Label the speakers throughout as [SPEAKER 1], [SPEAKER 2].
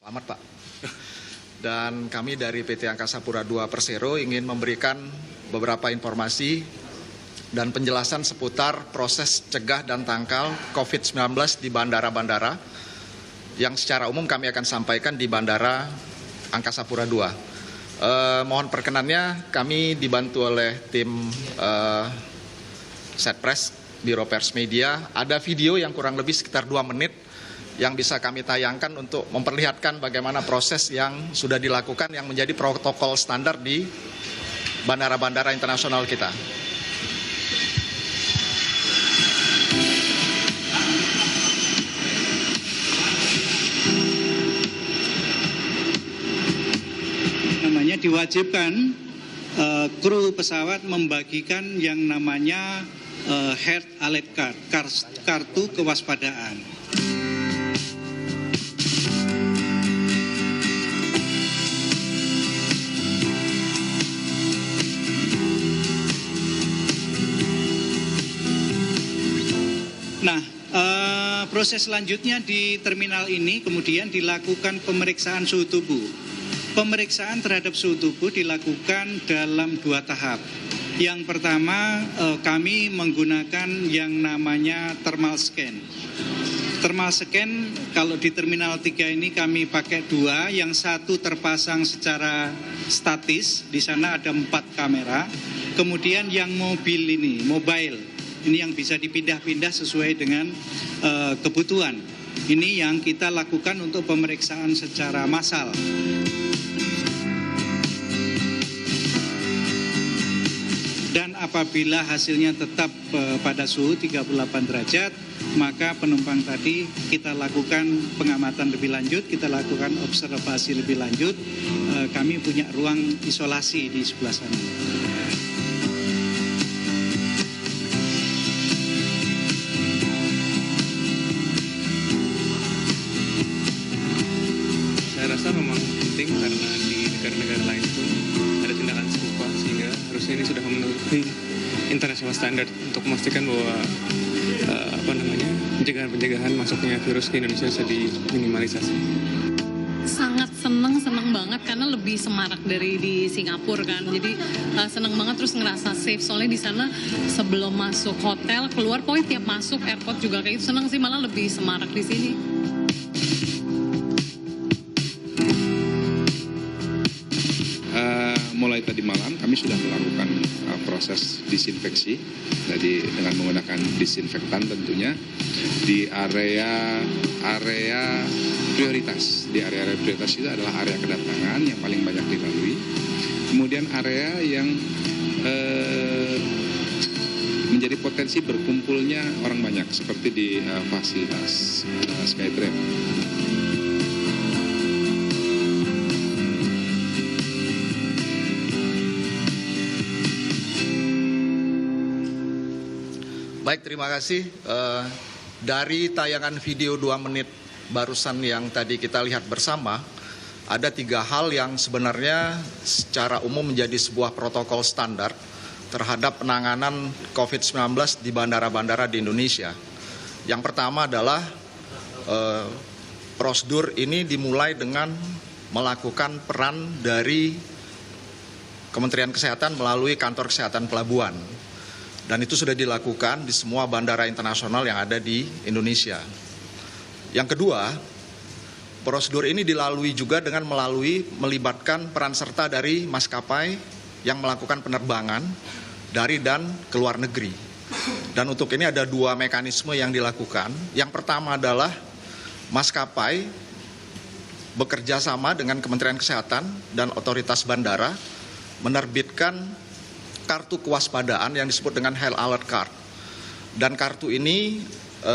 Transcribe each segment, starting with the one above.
[SPEAKER 1] Selamat Pak. Dan kami dari PT Angkasa Pura II Persero ingin memberikan beberapa informasi dan penjelasan seputar proses cegah dan tangkal COVID-19 di bandara-bandara yang secara umum kami akan sampaikan di Bandara Angkasa Pura II. Mohon perkenannya, kami dibantu oleh tim Setpres, Biro Pers Media. Ada video yang kurang lebih sekitar 2 menit yang bisa kami tayangkan untuk memperlihatkan bagaimana proses yang sudah dilakukan yang menjadi protokol standar di bandara-bandara internasional kita.
[SPEAKER 2] Namanya diwajibkan kru pesawat membagikan yang namanya health alert card, kartu kewaspadaan. Nah, proses selanjutnya di terminal ini kemudian dilakukan pemeriksaan suhu tubuh. Pemeriksaan terhadap suhu tubuh dilakukan dalam 2 tahap. Yang pertama, kami menggunakan yang namanya thermal scan. Thermal scan kalau di Terminal 3 ini kami pakai 2, yang satu terpasang secara statis, di sana ada 4 kamera. Kemudian yang mobile, ini yang bisa dipindah-pindah sesuai dengan kebutuhan. Ini yang kita lakukan untuk pemeriksaan secara massal. Dan apabila hasilnya tetap pada suhu 38 derajat, maka penumpang tadi kita lakukan pengamatan lebih lanjut, kita lakukan observasi lebih lanjut. Kami punya ruang isolasi di sebelah sana.
[SPEAKER 3] Saya rasa memang penting karena di negara-negara lain pun ada tindakan serupa, sehingga harusnya ini sudah memenuhi international standard untuk memastikan bahwa pencegahan masuknya virus ke Indonesia bisa diminimalisasi.
[SPEAKER 4] Sangat senang banget karena lebih semarak dari di Singapura kan. Jadi senang banget, terus ngerasa safe soalnya di sana sebelum masuk hotel keluar pokoknya tiap masuk airport juga kayak itu senang sih, malah lebih semarak di sini.
[SPEAKER 5] Mulai tadi malam kami sudah melakukan proses disinfeksi, jadi dengan menggunakan disinfektan tentunya di area prioritas. Di area prioritas itu adalah area kedatangan yang paling banyak dilalui. Kemudian area yang menjadi potensi berkumpulnya orang banyak seperti di fasilitas Skytrain.
[SPEAKER 1] Baik, terima kasih. Dari tayangan video 2 menit barusan yang tadi kita lihat bersama, ada 3 hal yang sebenarnya secara umum menjadi sebuah protokol standar terhadap penanganan COVID-19 di bandara-bandara di Indonesia. Yang pertama adalah prosedur ini dimulai dengan melakukan peran dari Kementerian Kesehatan melalui Kantor Kesehatan Pelabuhan. Dan itu sudah dilakukan di semua bandara internasional yang ada di Indonesia. Yang kedua, prosedur ini dilalui juga dengan melibatkan peran serta dari maskapai yang melakukan penerbangan dari dan ke luar negeri. Dan untuk ini ada 2 mekanisme yang dilakukan. Yang pertama adalah maskapai bekerja sama dengan Kementerian Kesehatan dan otoritas bandara menerbitkan kartu kewaspadaan yang disebut dengan health alert card. Dan kartu ini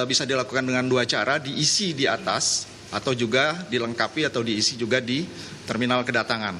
[SPEAKER 1] bisa dilakukan dengan 2 cara, diisi di atas atau juga dilengkapi atau diisi juga di terminal kedatangan.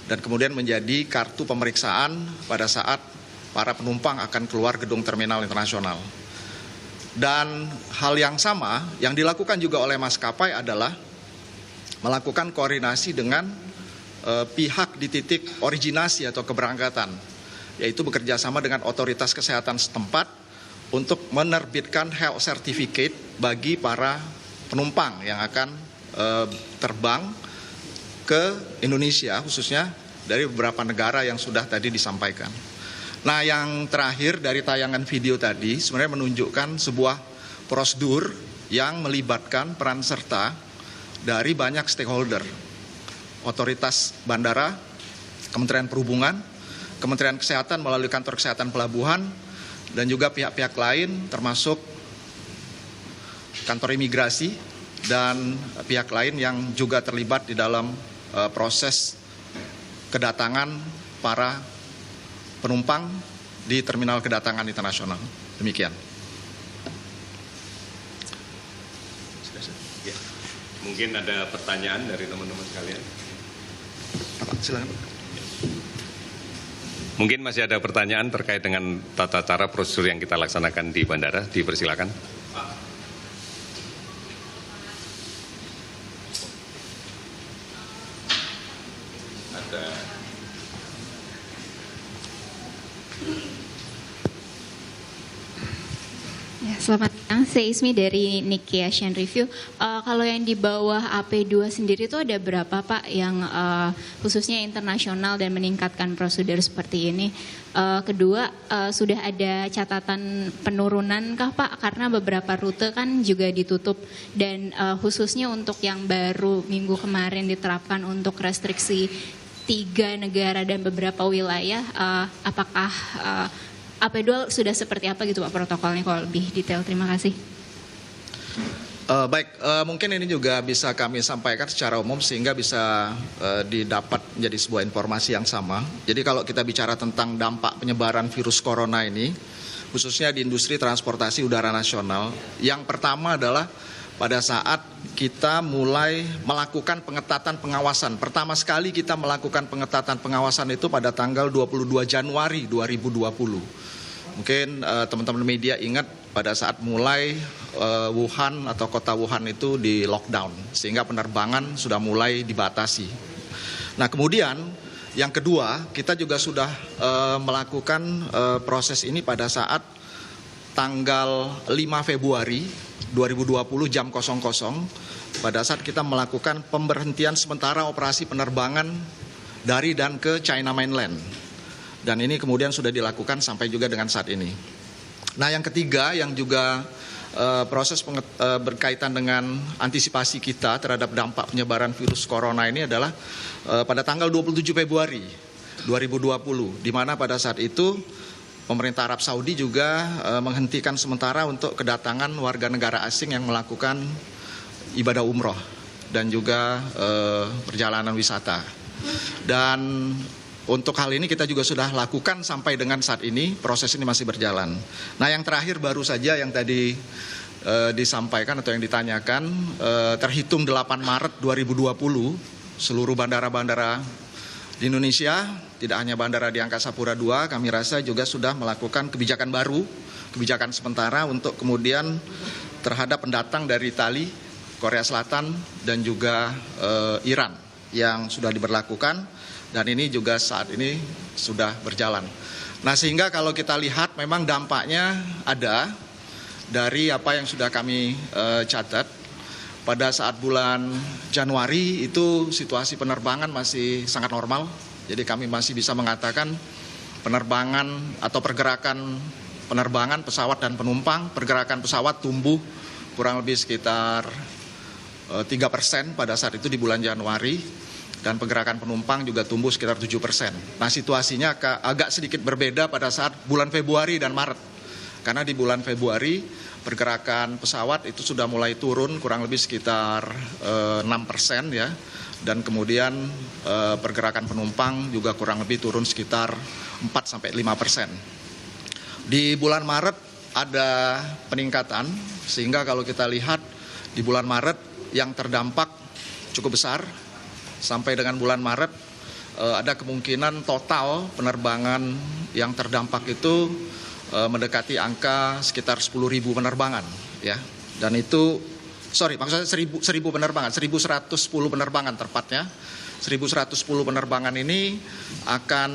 [SPEAKER 1] Dan kemudian menjadi kartu pemeriksaan pada saat para penumpang akan keluar gedung terminal internasional. Dan hal yang sama yang dilakukan juga oleh maskapai adalah melakukan koordinasi dengan pihak di titik originasi atau keberangkatan, yaitu bekerja sama dengan otoritas kesehatan setempat untuk menerbitkan health certificate bagi para penumpang yang akan terbang ke Indonesia, khususnya dari beberapa negara yang sudah tadi disampaikan. Nah, yang terakhir dari tayangan video tadi sebenarnya menunjukkan sebuah prosedur yang melibatkan peran serta dari banyak stakeholder, otoritas bandara, Kementerian Perhubungan, Kementerian Kesehatan melalui Kantor Kesehatan Pelabuhan, dan juga pihak-pihak lain termasuk kantor imigrasi dan pihak lain yang juga terlibat di dalam proses kedatangan para penumpang di terminal kedatangan internasional. Demikian.
[SPEAKER 6] Mungkin ada pertanyaan dari teman-teman sekalian.
[SPEAKER 1] Silakan.
[SPEAKER 6] Mungkin masih ada pertanyaan terkait dengan tata cara prosedur yang kita laksanakan di bandara. Dipersilakan. Ada.
[SPEAKER 7] Ya, selamat siang, saya Ismi dari Nikkei Asian Review. Kalau yang di bawah AP2 sendiri itu ada berapa Pak yang khususnya internasional dan meningkatkan prosedur seperti ini? Kedua, sudah ada catatan penurunan kah Pak? Karena beberapa rute kan juga ditutup dan khususnya untuk yang baru minggu kemarin diterapkan untuk restriksi 3 negara dan beberapa wilayah, apakah AP2 sudah seperti apa gitu Pak protokolnya kalau lebih detail? Terima kasih.
[SPEAKER 1] Mungkin ini juga bisa kami sampaikan secara umum sehingga bisa didapat menjadi sebuah informasi yang sama. Jadi kalau kita bicara tentang dampak penyebaran virus corona ini, khususnya di industri transportasi udara nasional, yang pertama adalah pada saat kita mulai melakukan pengetatan pengawasan. Pertama sekali kita melakukan pengetatan pengawasan itu pada tanggal 22 Januari 2020. Mungkin teman-teman media ingat pada saat mulai Wuhan atau kota Wuhan itu di lockdown, sehingga penerbangan sudah mulai dibatasi. Nah, kemudian yang kedua, kita juga sudah melakukan proses ini pada saat tanggal 5 Februari 2020 jam 00, pada saat kita melakukan pemberhentian sementara operasi penerbangan dari dan ke China Mainland. Dan ini kemudian sudah dilakukan sampai juga dengan saat ini. Nah, yang ketiga yang juga proses berkaitan dengan antisipasi kita terhadap dampak penyebaran virus corona ini adalah pada tanggal 27 Februari 2020, di mana pada saat itu pemerintah Arab Saudi juga menghentikan sementara untuk kedatangan warga negara asing yang melakukan ibadah umroh dan juga perjalanan wisata. Dan untuk hal ini kita juga sudah lakukan sampai dengan saat ini, proses ini masih berjalan. Nah, yang terakhir baru saja yang tadi disampaikan atau yang ditanyakan, terhitung 8 Maret 2020, seluruh bandara-bandara di Indonesia, tidak hanya bandara di Angkasa Pura II, kami rasa juga sudah melakukan kebijakan baru, kebijakan sementara untuk kemudian terhadap pendatang dari Itali, Korea Selatan, dan juga Iran yang sudah diberlakukan. Dan ini juga saat ini sudah berjalan. Nah, sehingga kalau kita lihat memang dampaknya ada dari apa yang sudah kami catat. Pada saat bulan Januari itu situasi penerbangan masih sangat normal. Jadi kami masih bisa mengatakan penerbangan atau pergerakan penerbangan pesawat dan penumpang, pergerakan pesawat tumbuh kurang lebih sekitar 3% pada saat itu di bulan Januari. Dan pergerakan penumpang juga tumbuh sekitar 7%. Nah, situasinya agak sedikit berbeda pada saat bulan Februari dan Maret. Karena di bulan Februari pergerakan pesawat itu sudah mulai turun kurang lebih sekitar 6% ya. Dan kemudian pergerakan penumpang juga kurang lebih turun sekitar 4-5%. Di bulan Maret ada peningkatan, sehingga kalau kita lihat di bulan Maret yang terdampak cukup besar. Sampai dengan bulan Maret ada kemungkinan total penerbangan yang terdampak itu mendekati angka sekitar 10.000 penerbangan ya. Dan itu maksudnya 1.000 penerbangan, 1.110 penerbangan tepatnya. 1.110 penerbangan ini akan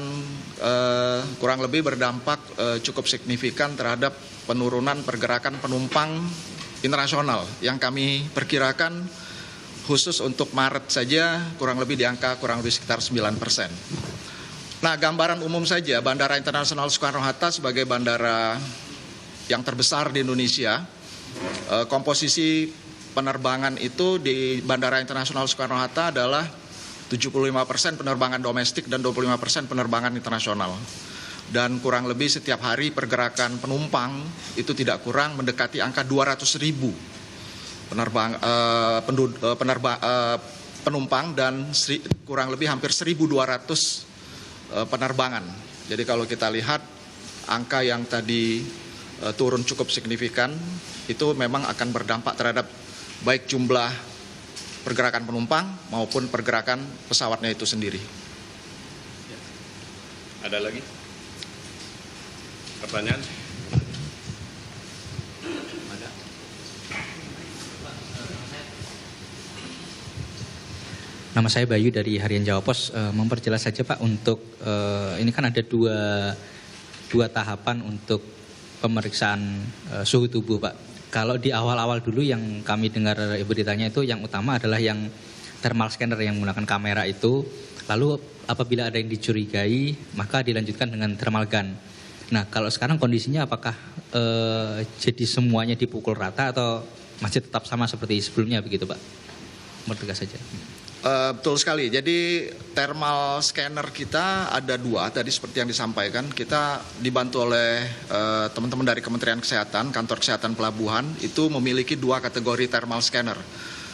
[SPEAKER 1] kurang lebih berdampak cukup signifikan terhadap penurunan pergerakan penumpang internasional yang kami perkirakan khusus untuk Maret saja kurang lebih di angka kurang lebih sekitar 9%. Nah, gambaran umum saja, Bandara Internasional Soekarno-Hatta sebagai bandara yang terbesar di Indonesia, komposisi penerbangan itu di Bandara Internasional Soekarno-Hatta adalah 75% penerbangan domestik dan 25% penerbangan internasional. Dan kurang lebih setiap hari pergerakan penumpang itu tidak kurang mendekati angka 200.000 penumpang dan kurang lebih hampir 1.200 penerbangan. Jadi kalau kita lihat angka yang tadi turun cukup signifikan, itu memang akan berdampak terhadap baik jumlah pergerakan penumpang maupun pergerakan pesawatnya itu sendiri.
[SPEAKER 6] Ada lagi pertanyaan?
[SPEAKER 8] Nama saya Bayu dari Harian Jawa Pos. Memperjelas saja Pak untuk ini kan ada dua tahapan untuk pemeriksaan suhu tubuh Pak. Kalau di awal-awal dulu yang kami dengar beritanya itu yang utama adalah yang thermal scanner yang menggunakan kamera itu. Lalu apabila ada yang dicurigai maka dilanjutkan dengan thermal gun. Nah kalau sekarang kondisinya apakah jadi semuanya dipukul rata atau masih tetap sama seperti sebelumnya begitu Pak? Bertegas saja.
[SPEAKER 1] Betul sekali. Jadi thermal scanner kita ada 2 tadi seperti yang disampaikan. Kita dibantu oleh teman-teman dari Kementerian Kesehatan, Kantor Kesehatan Pelabuhan itu memiliki 2 kategori thermal scanner.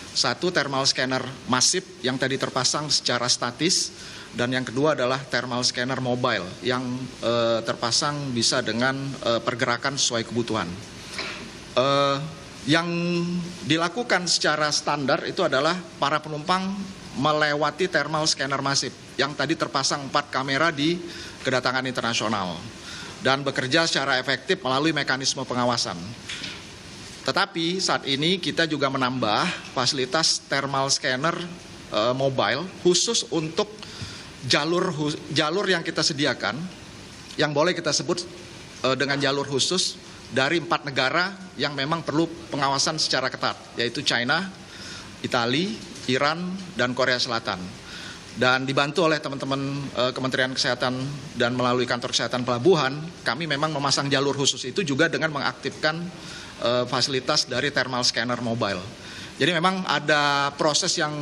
[SPEAKER 1] Satu thermal scanner masif yang tadi terpasang secara statis dan yang kedua adalah thermal scanner mobile yang terpasang bisa dengan pergerakan sesuai kebutuhan. Yang dilakukan secara standar itu adalah para penumpang melewati thermal scanner masif yang tadi terpasang 4 kamera di kedatangan internasional dan bekerja secara efektif melalui mekanisme pengawasan. Tetapi saat ini kita juga menambah fasilitas thermal scanner mobile khusus untuk jalur yang kita sediakan yang boleh kita sebut dengan jalur khusus dari 4 negara yang memang perlu pengawasan secara ketat, yaitu China, Italia, Iran, dan Korea Selatan. Dan dibantu oleh teman-teman Kementerian Kesehatan dan melalui Kantor Kesehatan Pelabuhan, kami memang memasang jalur khusus itu juga dengan mengaktifkan fasilitas dari thermal scanner mobile. Jadi memang ada proses yang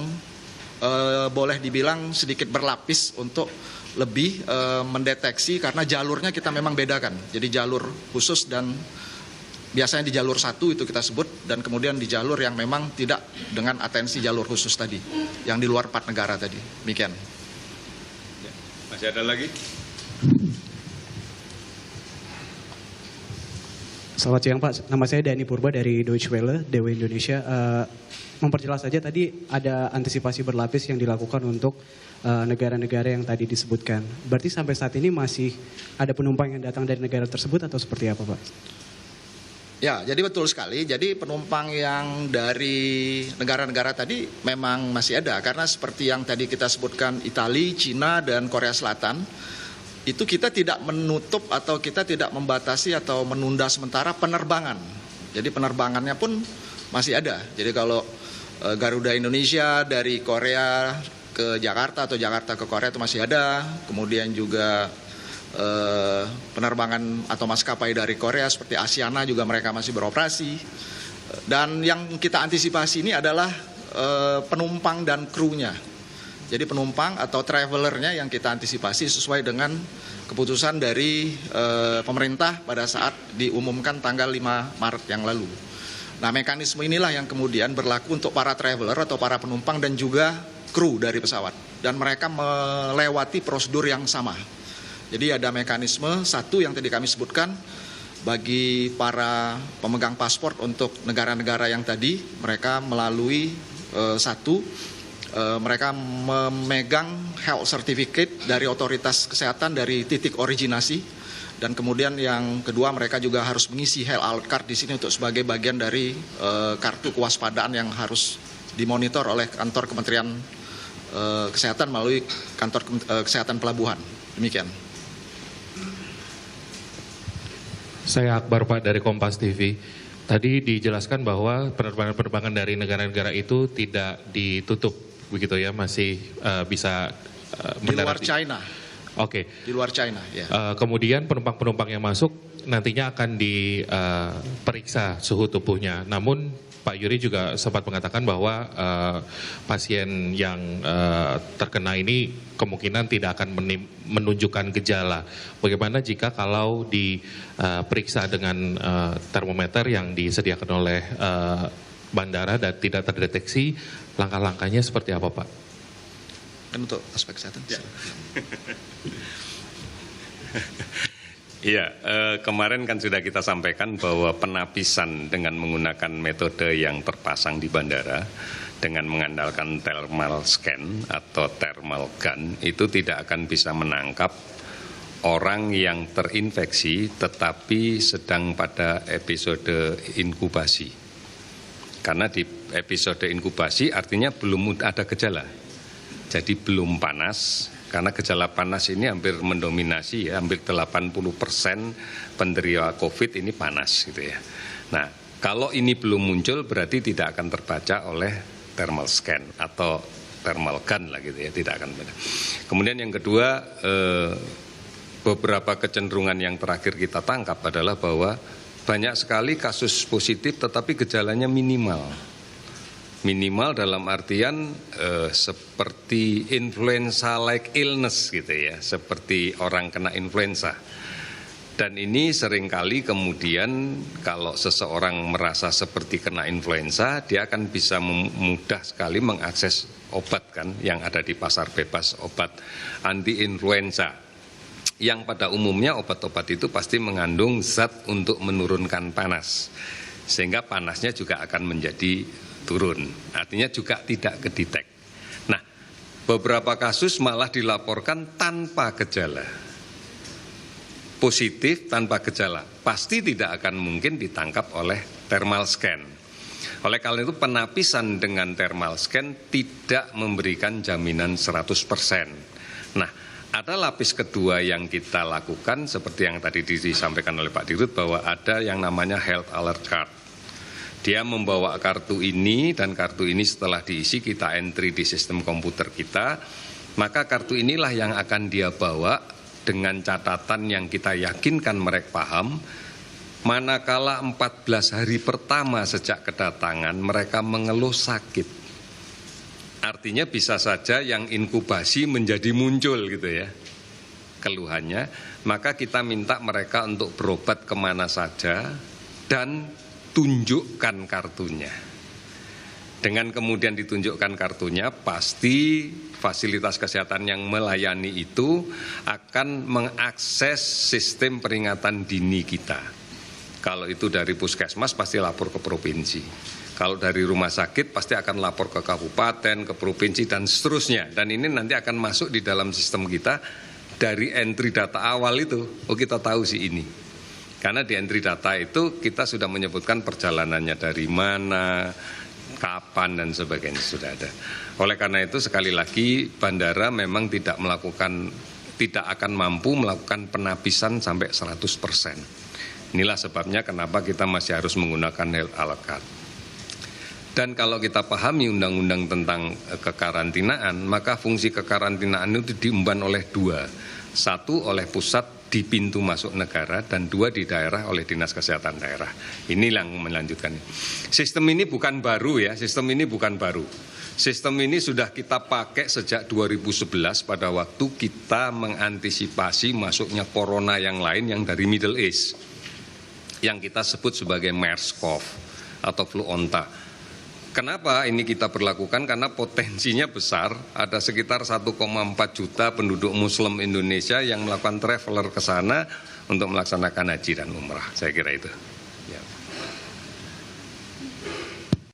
[SPEAKER 1] boleh dibilang sedikit berlapis untuk lebih mendeteksi karena jalurnya kita memang bedakan. Jadi jalur khusus dan biasanya di jalur 1 itu kita sebut dan kemudian di jalur yang memang tidak dengan atensi jalur khusus tadi yang di luar 4 negara tadi. Demikian.
[SPEAKER 6] Masih ada lagi?
[SPEAKER 9] Selamat siang Pak, nama saya Dani Purba dari Deutsche Welle, DW Indonesia. Memperjelas saja tadi ada antisipasi berlapis yang dilakukan untuk negara-negara yang tadi disebutkan. Berarti sampai saat ini masih ada penumpang yang datang dari negara tersebut atau seperti apa Pak?
[SPEAKER 1] Ya, jadi betul sekali. Jadi penumpang yang dari negara-negara tadi memang masih ada. Karena seperti yang tadi kita sebutkan Italia, Cina, dan Korea Selatan, itu kita tidak menutup atau kita tidak membatasi atau menunda sementara penerbangan. Jadi penerbangannya pun masih ada. Jadi kalau Garuda Indonesia dari Korea ke Jakarta atau Jakarta ke Korea itu masih ada. Kemudian juga penerbangan atau maskapai dari Korea seperti Asiana juga mereka masih beroperasi. Dan yang kita antisipasi ini adalah penumpang dan krunya. Jadi penumpang atau travelernya yang kita antisipasi sesuai dengan keputusan dari pemerintah pada saat diumumkan tanggal 5 Maret yang lalu. Nah, mekanisme inilah yang kemudian berlaku untuk para traveler atau para penumpang dan juga kru dari pesawat. Dan mereka melewati prosedur yang sama. Jadi ada mekanisme satu yang tadi kami sebutkan bagi para pemegang paspor untuk negara-negara yang tadi mereka melalui mereka memegang health certificate dari otoritas kesehatan dari titik originasi dan kemudian yang kedua mereka juga harus mengisi health alert card di sini untuk sebagai bagian dari kartu kewaspadaan yang harus dimonitor oleh kantor Kementerian Kesehatan melalui Kantor Kesehatan Pelabuhan. Demikian.
[SPEAKER 10] Saya Akbar Pak dari Kompas TV. Tadi dijelaskan bahwa penerbangan dari negara-negara itu tidak ditutup, begitu ya, masih bisa
[SPEAKER 1] di luar China.
[SPEAKER 10] Oke.
[SPEAKER 1] Di luar China, ya.
[SPEAKER 10] Kemudian penumpang-penumpang yang masuk nantinya akan diperiksa suhu tubuhnya. Namun Pak Yuri juga sempat mengatakan bahwa pasien yang terkena ini kemungkinan tidak akan menunjukkan gejala. Bagaimana jika kalau diperiksa dengan termometer yang disediakan oleh bandara dan tidak terdeteksi, langkah-langkahnya seperti apa, Pak?
[SPEAKER 1] Kan untuk aspek kesehatan. Ya.
[SPEAKER 6] Iya, kemarin kan sudah kita sampaikan bahwa penapisan dengan menggunakan metode yang terpasang di bandara dengan mengandalkan thermal scan atau thermal gun itu tidak akan bisa menangkap orang yang terinfeksi tetapi sedang pada episode inkubasi. Karena di episode inkubasi artinya belum ada gejala, jadi belum panas. Karena gejala panas ini hampir mendominasi ya, hampir 80% penderita COVID ini panas gitu ya. Nah, kalau ini belum muncul berarti tidak akan terbaca oleh thermal scan atau thermal gun lah gitu ya, tidak akan benar. Kemudian yang kedua, beberapa kecenderungan yang terakhir kita tangkap adalah bahwa banyak sekali kasus positif tetapi gejalanya minimal. Minimal dalam artian seperti influenza-like illness gitu ya, seperti orang kena influenza. Dan ini seringkali kemudian kalau seseorang merasa seperti kena influenza, dia akan bisa mudah sekali mengakses obat kan yang ada di pasar bebas, obat anti-influenza. Yang pada umumnya obat-obat itu pasti mengandung zat untuk menurunkan panas. Sehingga panasnya juga akan menjadi turun, artinya juga tidak kedetek. Nah, beberapa kasus malah dilaporkan tanpa gejala, positif tanpa gejala, pasti tidak akan mungkin ditangkap oleh thermal scan. Oleh karena itu penapisan dengan thermal scan tidak memberikan jaminan 100%. Nah, ada lapis kedua yang kita lakukan seperti yang tadi disampaikan oleh Pak Dirut bahwa ada yang namanya health alert card. Dia membawa kartu ini dan kartu ini setelah diisi kita entry di sistem komputer kita, maka kartu inilah yang akan dia bawa dengan catatan yang kita yakinkan mereka paham, manakala 14 hari pertama sejak kedatangan mereka mengeluh sakit. Artinya bisa saja yang inkubasi menjadi muncul gitu ya keluhannya, maka kita minta mereka untuk berobat kemana saja dan tunjukkan kartunya. Dengan kemudian ditunjukkan kartunya, pasti fasilitas kesehatan yang melayani itu akan mengakses sistem peringatan dini kita. Kalau itu dari puskesmas pasti lapor ke provinsi. Kalau dari rumah sakit pasti akan lapor ke kabupaten, ke provinsi dan seterusnya. Dan ini nanti akan masuk di dalam sistem kita dari entry data awal itu. Oh, kita tahu sih ini. Karena di entry data itu kita sudah menyebutkan perjalanannya dari mana, kapan dan sebagainya sudah ada. Oleh karena itu sekali lagi bandara memang tidak akan mampu melakukan penapisan sampai 100%. Inilah sebabnya kenapa kita masih harus menggunakan health alert card. Dan kalau kita pahami undang-undang tentang kekarantinaan, maka fungsi kekarantinaan itu diemban oleh dua. Satu oleh pusat di pintu masuk negara dan dua di daerah oleh Dinas Kesehatan daerah. Inilah yang melanjutkan. Sistem ini bukan baru ya, sistem ini bukan baru. Sistem ini sudah kita pakai sejak 2011 pada waktu kita mengantisipasi masuknya corona yang lain yang dari Middle East. Yang kita sebut sebagai MERS-CoV atau flu onta. Kenapa ini kita berlakukan? Karena potensinya besar, ada sekitar 1,4 juta penduduk Muslim Indonesia yang melakukan traveler ke sana untuk melaksanakan haji dan umrah. Saya kira itu.